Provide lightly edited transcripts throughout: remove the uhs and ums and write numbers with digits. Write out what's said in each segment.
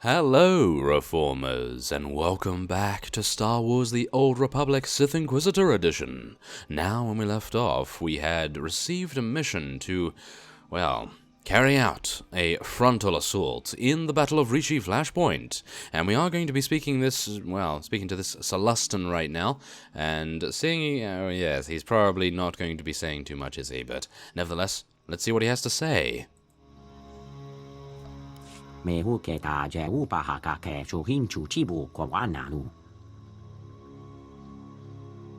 Hello, Reformers, and welcome back to Star Wars The Old Republic Sith Inquisitor Edition. Now, when we left off, we had received a mission to, well, carry out a frontal assault in the Battle of Rishi Flashpoint. And we are going to be speaking to this Celestin right now, and seeing, yes, he's probably not going to be saying too much, is he? But nevertheless, let's see what he has to say. Me huke ta je upahaka ke chuhin chuchibu kwa wanalu.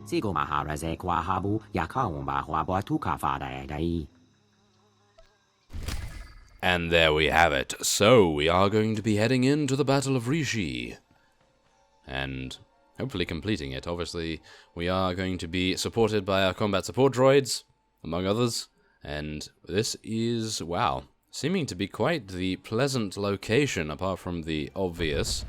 Sigo maharaze kwa habu yakaumba hwabwa tukafada dai. And there we have it. So, we are going to be heading into the Battle of Rishi. And hopefully completing it. Obviously, we are going to be supported by our combat support droids, among others. And this is, wow, seeming to be quite the pleasant location, apart from the obvious.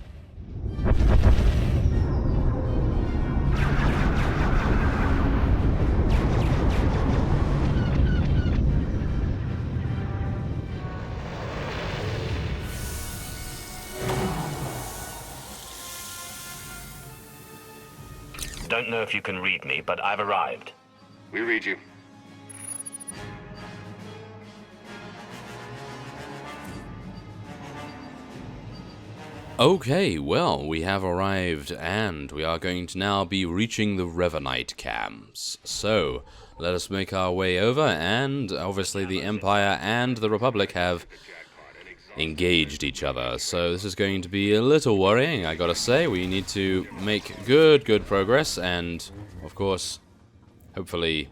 Don't know if you can read me, but I've arrived. We read you. Okay, well, we have arrived, and we are going to now be reaching the Revanite camps. So, let us make our way over, and obviously the Empire and the Republic have engaged each other. So this is going to be a little worrying, I gotta say. We need to make good progress, and, of course, hopefully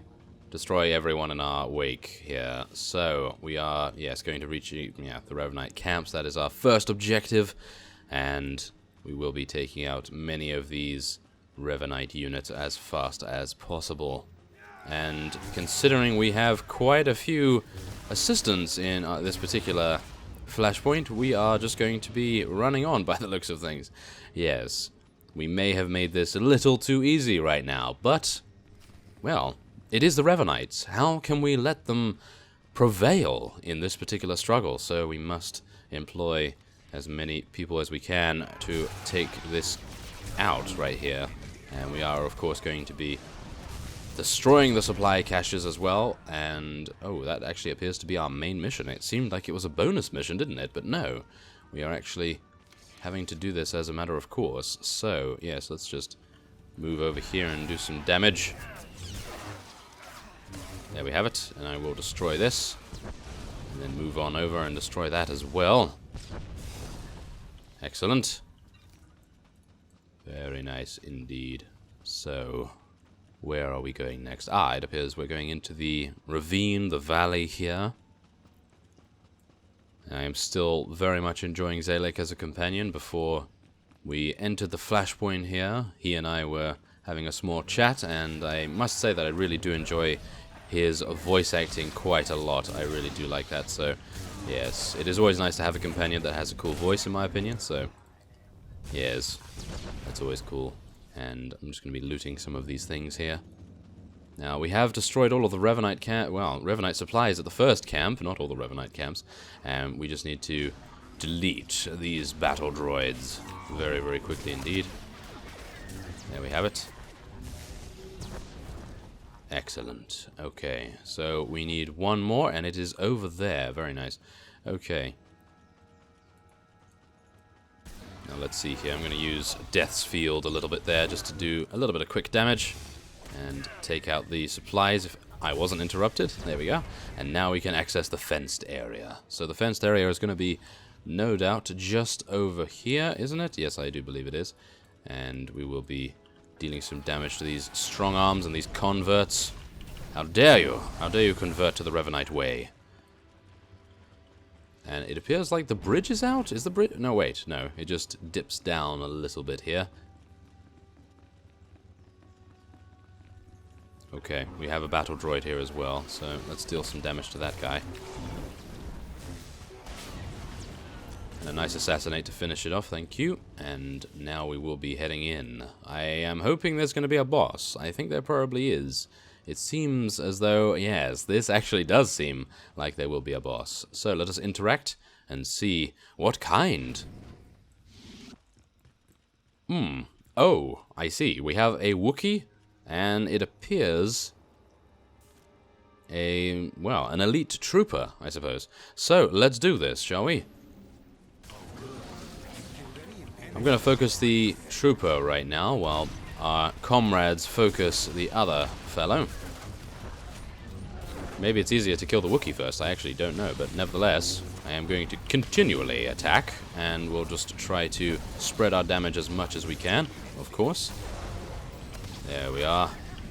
destroy everyone in our wake here. So, we are, yes, going to reach the Revanite camps. That is our first objective. And we will be taking out many of these Revanite units as fast as possible. And considering we have quite a few assistants in this particular flashpoint, we are just going to be running on by the looks of things. Yes, we may have made this a little too easy right now, but, well, it is the Revanites. How can we let them prevail in this particular struggle? So we must employ as many people as we can to take this out right here. And we are, of course, going to be destroying the supply caches as well. And, oh, that actually appears to be our main mission. It seemed like it was a bonus mission, didn't it? But no, we are actually having to do this as a matter of course. So, yes, let's just move over here and do some damage. There we have it. And I will destroy this. And then move on over and destroy that as well. Excellent. Very nice indeed. So, where are we going next? It appears we're going into the ravine, the valley here. I am still very much enjoying Zalek as a companion. Before we entered the flashpoint here, he and I were having a small chat, and I must say that I really do enjoy his voice acting quite a lot. I really do like that, so yes, it is always nice to have a companion that has a cool voice, in my opinion, so yes, that's always cool. And I'm just going to be looting some of these things here. Now, we have destroyed all of the Revanite Revanite supplies at the first camp, not all the Revanite camps, and we just need to delete these battle droids very quickly indeed. There we have it. Excellent. Okay, so we need one more, and it is over there. Very nice. Okay. Now let's see here. I'm going to use Death's Field a little bit there, just to do a little bit of quick damage, and take out the supplies if I wasn't interrupted. There we go. And now we can access the fenced area. So the fenced area is going to be, no doubt, just over here, isn't it? Yes, I do believe it is. And we will be dealing some damage to these strong arms and these converts. How dare you? How dare you convert to the Revanite way? And it appears like the bridge is out? Is the bridge? No, wait. No, it just dips down a little bit here. Okay, we have a battle droid here as well, so let's deal some damage to that guy. And a nice assassinate to finish it off, thank you. And now we will be heading in. I am hoping there's going to be a boss. I think there probably is. It seems as though, yes, this actually does seem like there will be a boss. So let us interact and see what kind Oh, I see. We have a Wookiee, and it appears an elite trooper, I suppose. So, let's do this, shall we? I'm going to focus the trooper right now, while our comrades focus the other fellow. Maybe it's easier to kill the Wookiee first, I actually don't know, but nevertheless, I am going to continually attack, and we'll just try to spread our damage as much as we can, of course. There we are.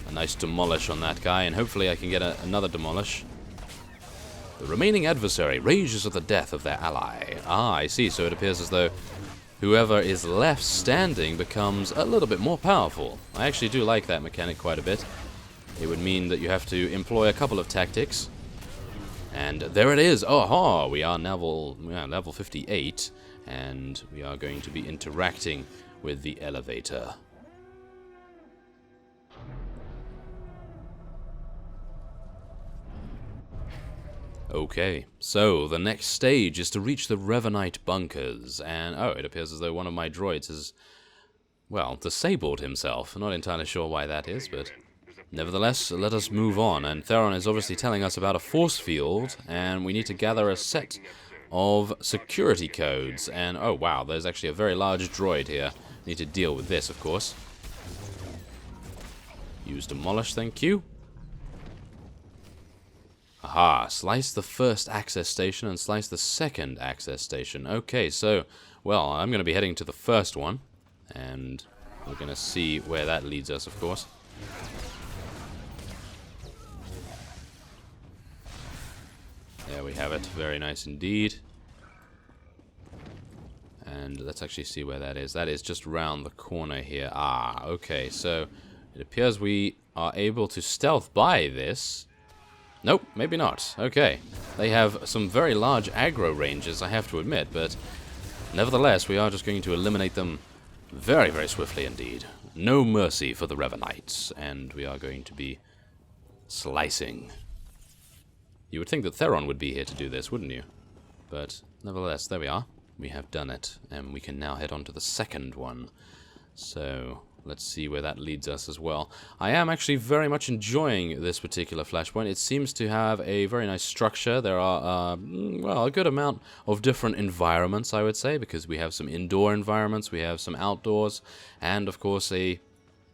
A nice demolish on that guy, and hopefully I can get another demolish. The remaining adversary rages at the death of their ally. Ah, I see, so it appears as though whoever is left standing becomes a little bit more powerful. I actually do like that mechanic quite a bit. It would mean that you have to employ a couple of tactics. And there it is! Oh-ha! We are level 58, and we are going to be interacting with the elevator. Okay, so the next stage is to reach the Revanite Bunkers, and oh, it appears as though one of my droids has, well, disabled himself. Not entirely sure why that is, but nevertheless, let us move on. And Theron is obviously telling us about a force field, and we need to gather a set of security codes. And oh wow, there's actually a very large droid here. Need to deal with this, of course. Use demolish, thank you. Aha, slice the first access station and slice the second access station. Okay, so, well, I'm going to be heading to the first one, and we're going to see where that leads us, of course. There we have it, very nice indeed. And let's actually see where that is. That is just round the corner here. Ah, okay, so it appears we are able to stealth by this. Nope, maybe not. Okay. They have some very large aggro ranges, I have to admit, but nevertheless, we are just going to eliminate them very, very swiftly indeed. No mercy for the Revanites, and we are going to be slicing. You would think that Theron would be here to do this, wouldn't you? But nevertheless, there we are. We have done it, and we can now head on to the second one. So let's see where that leads us as well. I am actually very much enjoying this particular flashpoint. It seems to have a very nice structure. There are, well, a good amount of different environments, I would say, because we have some indoor environments, we have some outdoors, and of course a,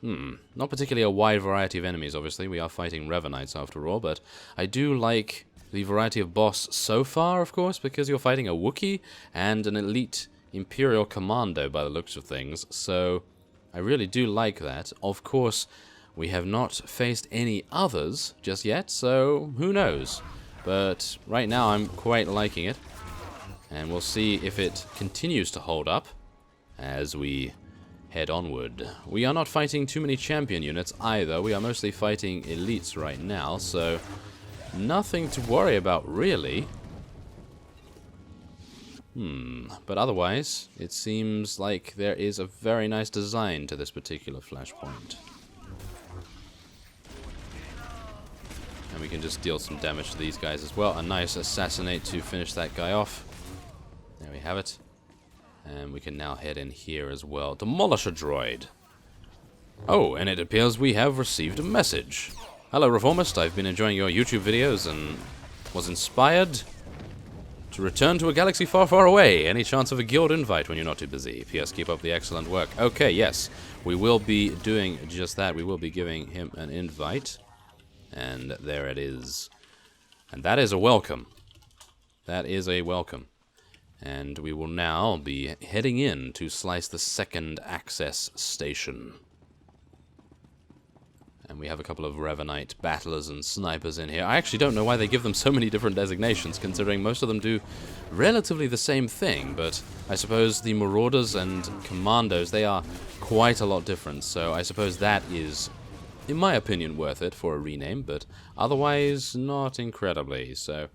not particularly a wide variety of enemies, obviously. We are fighting Revanites after all, but I do like the variety of boss so far, of course, because you're fighting a Wookiee and an elite Imperial Commando by the looks of things, so I really do like that. Of course, we have not faced any others just yet, so who knows. But right now I'm quite liking it, and we'll see if it continues to hold up as we head onward. We are not fighting too many champion units either. We are mostly fighting elites right now, so nothing to worry about really. But otherwise, it seems like there is a very nice design to this particular flashpoint. And we can just deal some damage to these guys as well. A nice assassinate to finish that guy off. There we have it. And we can now head in here as well. Demolish a droid. Oh, and it appears we have received a message. Hello, Reformist. I've been enjoying your YouTube videos and was inspired to return to a galaxy far, far away. Any chance of a guild invite when you're not too busy? P.S. Keep up the excellent work. Okay, yes. We will be doing just that. We will be giving him an invite. And there it is. And that is a welcome. That is a welcome. And we will now be heading in to slice the second access station. And we have a couple of Revanite battlers and snipers in here. I actually don't know why they give them so many different designations, considering most of them do relatively the same thing, but I suppose the Marauders and Commandos, they are quite a lot different, so I suppose that is, in my opinion, worth it for a rename, but otherwise not incredibly, so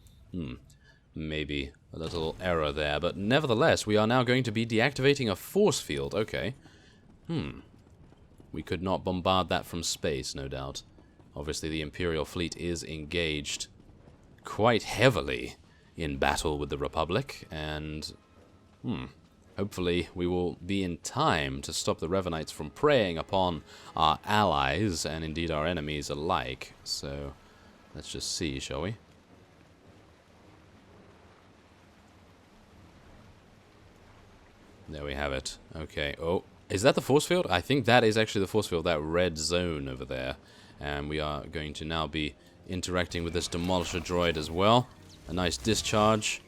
maybe a little error there, but nevertheless, we are now going to be deactivating a force field. Okay. We could not bombard that from space, no doubt. Obviously, the Imperial fleet is engaged quite heavily in battle with the Republic, and hopefully we will be in time to stop the Revanites from preying upon our allies and indeed our enemies alike. So let's just see, shall we? There we have it. Okay. Oh, is that the force field? I think that is actually the force field, that red zone over there. And we are going to now be interacting with this demolisher droid as well. A nice discharge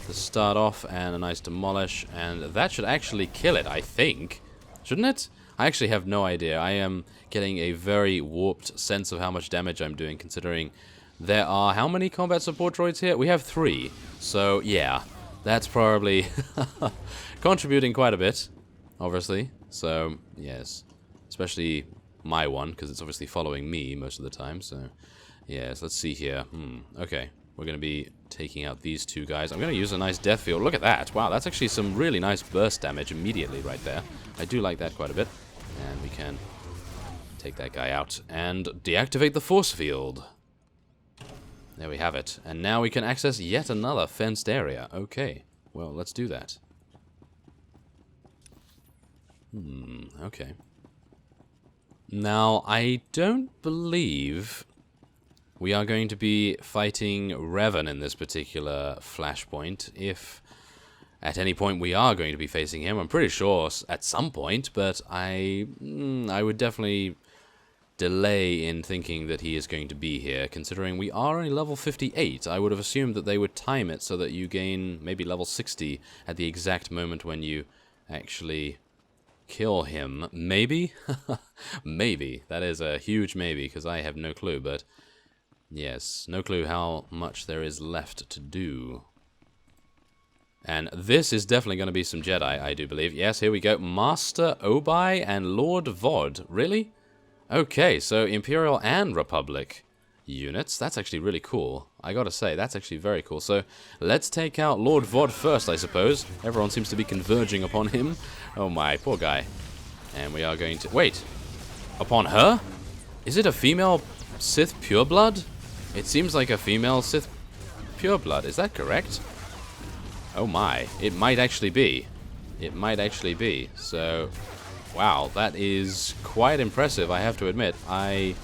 to start off and a nice demolish. And that should actually kill it, I think. Shouldn't it? I actually have no idea. I am getting a very warped sense of how much damage I'm doing, considering there are how many combat support droids here? We have 3. So, yeah. That's probably contributing quite a bit, obviously. So, yes. Especially my one, because it's obviously following me most of the time. So, yes, let's see here. Okay, we're going to be taking out these 2 guys. I'm going to use a nice death field. Look at that. Wow, that's actually some really nice burst damage immediately right there. I do like that quite a bit. And we can take that guy out and deactivate the force field. There we have it. And now we can access yet another fenced area. Okay. Well, let's do that. Okay. Now, I don't believe we are going to be fighting Revan in this particular flashpoint. If at any point we are going to be facing him, I'm pretty sure at some point, but I would definitely delay in thinking that he is going to be here, considering we are only level 58. I would have assumed that they would time it so that you gain maybe level 60 at the exact moment when you actually kill him. Maybe? Maybe. That is a huge maybe, because I have no clue, but yes, no clue how much there is left to do. And this is definitely going to be some Jedi, I do believe. Yes, here we go. Master Obai and Lord Vod. Really? Okay, so Imperial and Republic units. That's actually really cool. I gotta say, that's actually very cool. So, let's take out Lord Vod first, I suppose. Everyone seems to be converging upon him. Oh my, poor guy. And we are going to... Wait! Upon her? Is it a female Sith pureblood? It seems like a female Sith pureblood. Is that correct? Oh my. It might actually be. It might actually be. So... Wow, that is quite impressive, I have to admit. I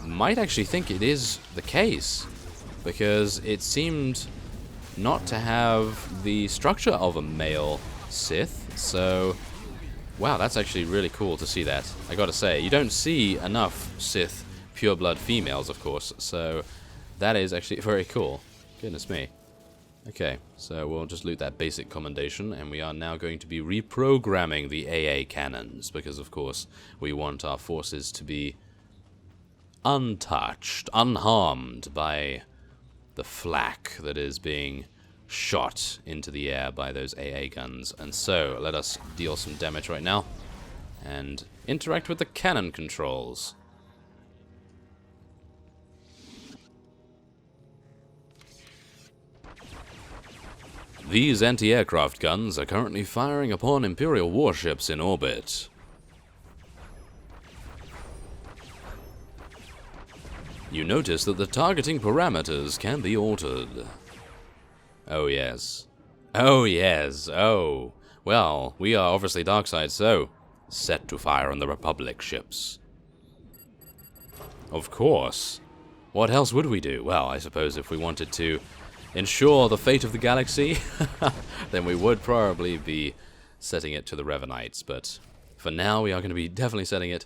might actually think it is the case, because it seemed not to have the structure of a male Sith, so... Wow, that's actually really cool to see that. I gotta say, you don't see enough Sith pureblood females, of course, so that is actually very cool. Goodness me. Okay, so we'll just loot that basic commendation, and we are now going to be reprogramming the AA Cannons, because of course we want our forces to be untouched, unharmed by the flak that is being shot into the air by those AA guns. And so, let us deal some damage right now, and interact with the cannon controls. These anti-aircraft guns are currently firing upon Imperial warships in orbit. You notice that the targeting parameters can be altered. Oh yes. Oh yes. Oh. Well, we are obviously Darkside, so set to fire on the Republic ships. Of course. What else would we do? Well, I suppose if we wanted to ensure the fate of the galaxy, then we would probably be setting it to the Revanites, but for now we are going to be definitely setting it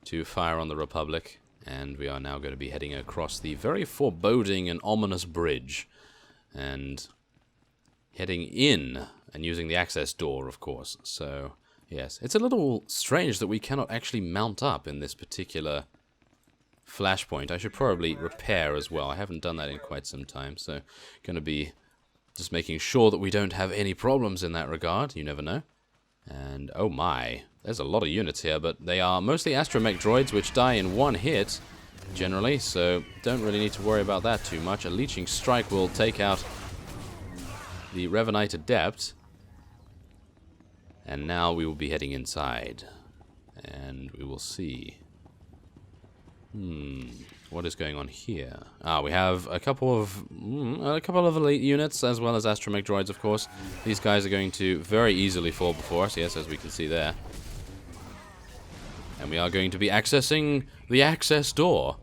to fire on the Republic, and we are now going to be heading across the very foreboding and ominous bridge, and heading in, and using the access door, of course. So, yes, it's a little strange that we cannot actually mount up in this particular flashpoint. I should probably repair as well. I haven't done that in quite some time, so going to be just making sure that we don't have any problems in that regard. You never know. And oh my, there's a lot of units here, but they are mostly astromech droids, which die in one hit generally, so don't really need to worry about that too much. A leeching strike will take out the Revanite adept, and now we will be heading inside, and we will see. what is going on here? We have a couple of elite units, as well as astromech droids, of course. These guys are going to very easily fall before us, yes, as we can see there. And we are going to be accessing the access door.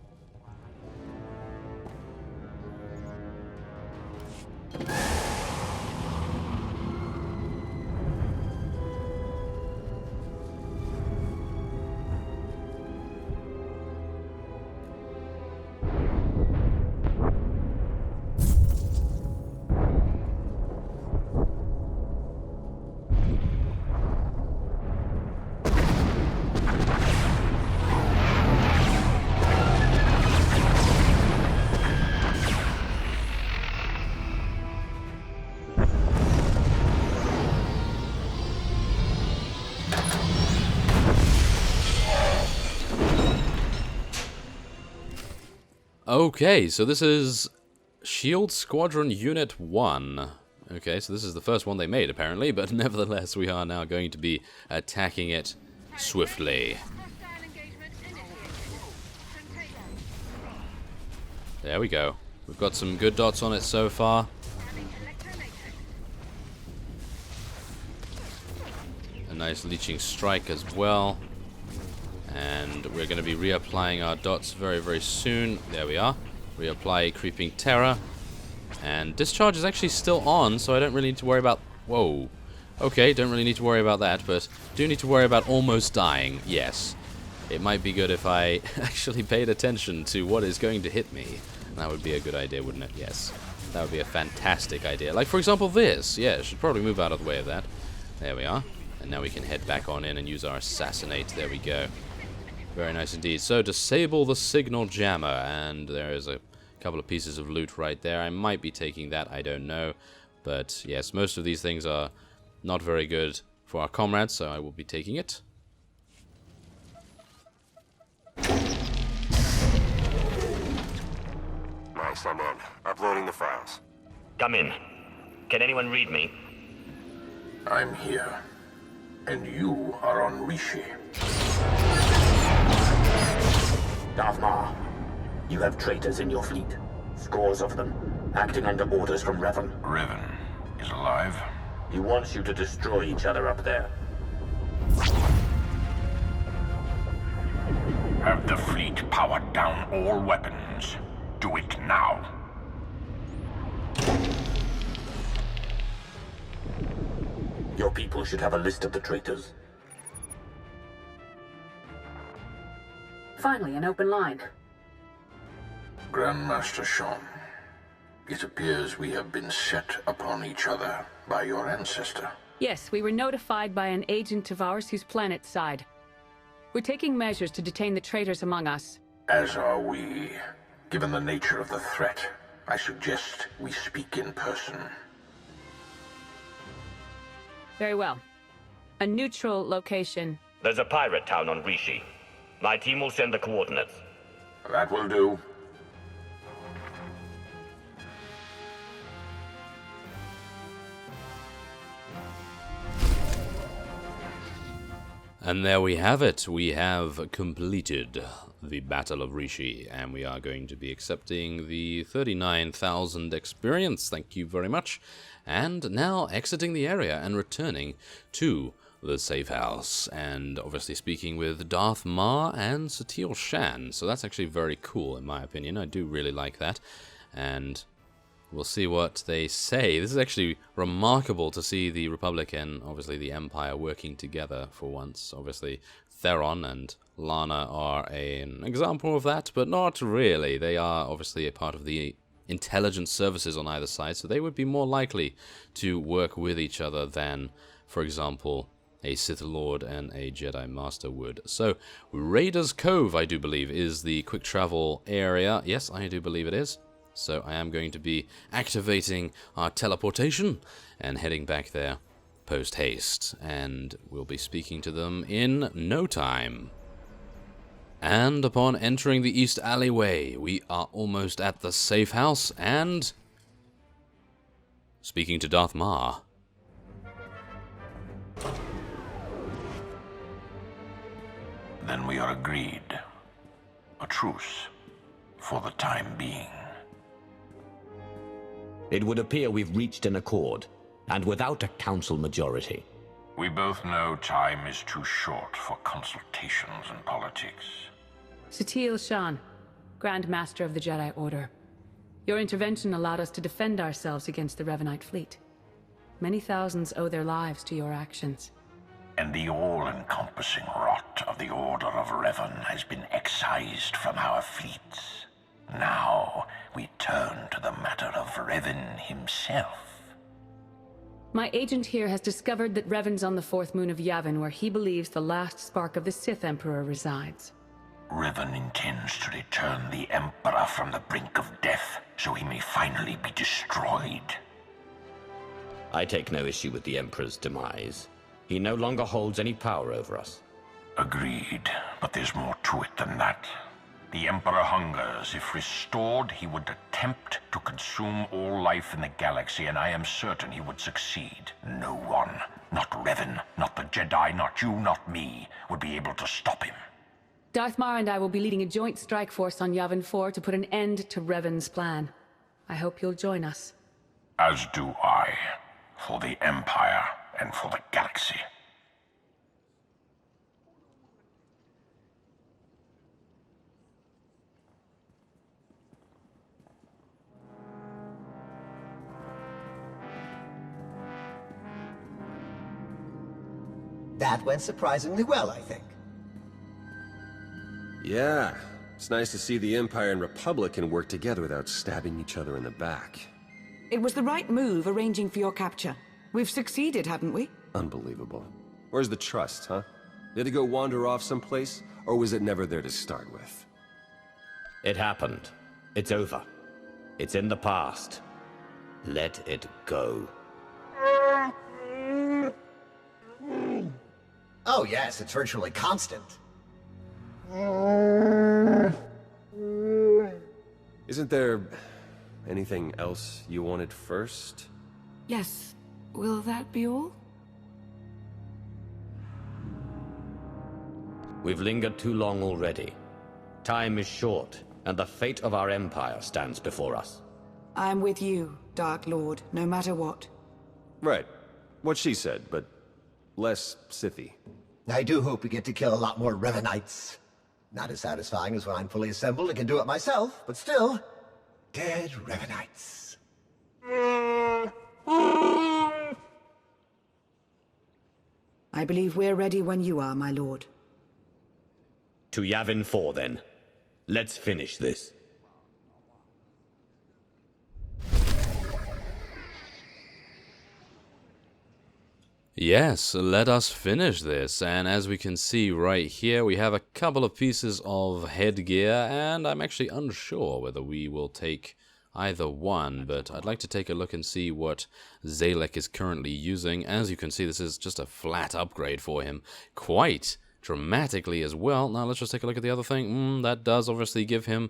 Okay, so this is Shield Squadron Unit 1. Okay, so this is the first one they made, apparently, but nevertheless, we are now going to be attacking it swiftly. There we go. We've got some good dots on it so far. A nice leeching strike as well. And we're going to be reapplying our dots very, very soon. There we are. Reapply Creeping Terror. And discharge is actually still on, so I don't really need to worry about... Whoa. Okay, don't really need to worry about that, but do need to worry about almost dying. Yes. It might be good if I actually paid attention to what is going to hit me. That would be a good idea, wouldn't it? Yes. That would be a fantastic idea. Like, for example, this. Yeah, I should probably move out of the way of that. There we are. And now we can head back on in and use our Assassinate. There we go. Very nice indeed. So, disable the signal jammer, and there is a couple of pieces of loot right there. I might be taking that, I don't know. But, yes, most of these things are not very good for our comrades, so I will be taking it. Nice, I'm in. Uploading the files. Come in. Can anyone read me? I'm here. And you are on Rishi. Darth Maul, you have traitors in your fleet. Scores of them, acting under orders from Revan. Revan is alive? He wants you to destroy each other up there. Have the fleet powered down all weapons. Do it now. Your people should have a list of the traitors. Finally, an open line. Grandmaster Sean, it appears we have been set upon each other by your ancestor. Yes, we were notified by an agent of ours whose planet's side. We're taking measures to detain the traitors among us. As are we. Given the nature of the threat, I suggest we speak in person. Very well. A neutral location. There's a pirate town on Rishi. My team will send the coordinates. That will do. And there we have it. We have completed the Battle of Rishi, and we are going to be accepting the 39,000 experience. Thank you very much. And now exiting the area and returning to the safe house, and obviously speaking with Darth Maul and Satele Shan. So that's actually very cool, in my opinion. I do really like that, and we'll see what they say. This is actually remarkable to see the Republic and obviously the Empire working together for once. Obviously, Theron and Lana are an example of that, but not really. They are obviously a part of the intelligence services on either side, so they would be more likely to work with each other than, for example, a Sith Lord and a Jedi Master would. So, Raiders Cove, I do believe, is the quick travel area. Yes, I do believe it is. So I am going to be activating our teleportation and heading back there post-haste. And we'll be speaking to them in no time. And upon entering the east alleyway, we are almost at the safe house and speaking to Darth Maul. Then we are agreed. A truce. for the time being. It would appear we've reached an accord, and without a council majority. We both know time is too short for consultations and politics. Satil Shan, Grand Master of the Jedi Order. Your intervention allowed us to defend ourselves against the Revanite fleet. Many thousands owe their lives to your actions. And the all-encompassing rot of the Order of Revan has been excised from our fleets. Now, we turn to the matter of Revan himself. My agent here has discovered that Revan's on the fourth moon of Yavin, where he believes the last spark of the Sith Emperor resides. Revan intends to return the Emperor from the brink of death, so he may finally be destroyed. I take no issue with the Emperor's demise. He no longer holds any power over us. Agreed, but there's more to it than that. The Emperor hungers. If restored, he would attempt to consume all life in the galaxy, and I am certain he would succeed. No one, not Revan, not the Jedi, not you, not me, would be able to stop him. Darth Mar and I will be leading a joint strike force on Yavin 4 to put an end to Revan's plan. I hope you'll join us. As do I, for the Empire and for the galaxy. That went surprisingly well, I think. Yeah, it's nice to see the Empire and Republic can work together without stabbing each other in the back. It was the right move arranging for your capture. We've succeeded, haven't we? Unbelievable. Where's the trust, huh? Did it go wander off someplace, or was it never there to start with? It happened. It's over. It's in the past. Let it go. Oh yes, it's virtually constant. Isn't there anything else you wanted first? Yes. Will that be all? We've lingered too long already. Time is short, and the fate of our empire stands before us. I'm with you, Dark Lord, no matter what. Right. What she said, but less Sithy. I do hope we get to kill a lot more Revanites. Not as satisfying as when I'm fully assembled and can do it myself, but still, dead Revanites. I believe we're ready when you are, my lord. To Yavin 4, then. Let's finish this. Yes, let us finish this, and as we can see right here, we have a couple of pieces of headgear, and I'm actually unsure whether we will take either one, but I'd like to take a look and see what Zalek is currently using. As you can see, this is just a flat upgrade for him, quite dramatically as well. Now let's just take a look at the other thing. That does obviously give him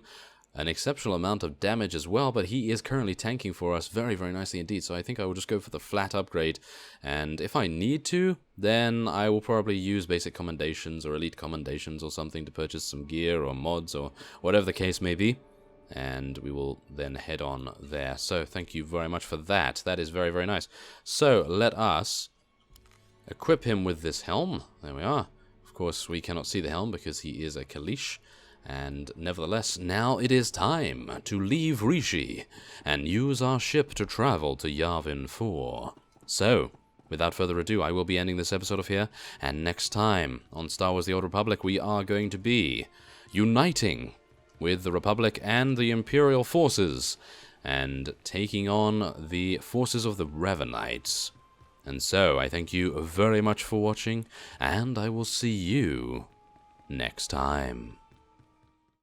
an exceptional amount of damage as well, but he is currently tanking for us very, very nicely indeed, so I think I will just go for the flat upgrade, and if I need to, then I will probably use basic commendations or elite commendations or something to purchase some gear or mods or whatever the case may be, and we will then head on there. So thank you very much for that. That is very, very nice. So let us equip him with this helm. There we are. Of course, we cannot see the helm because he is a Kalish. And nevertheless, now it is time to leave Rishi and use our ship to travel to Yavin 4. So, without further ado, I will be ending this episode off here, and next time on Star Wars The Old Republic, we are going to be uniting with the Republic and the Imperial forces, and taking on the forces of the Revanites. And so, I thank you very much for watching, and I will see you next time.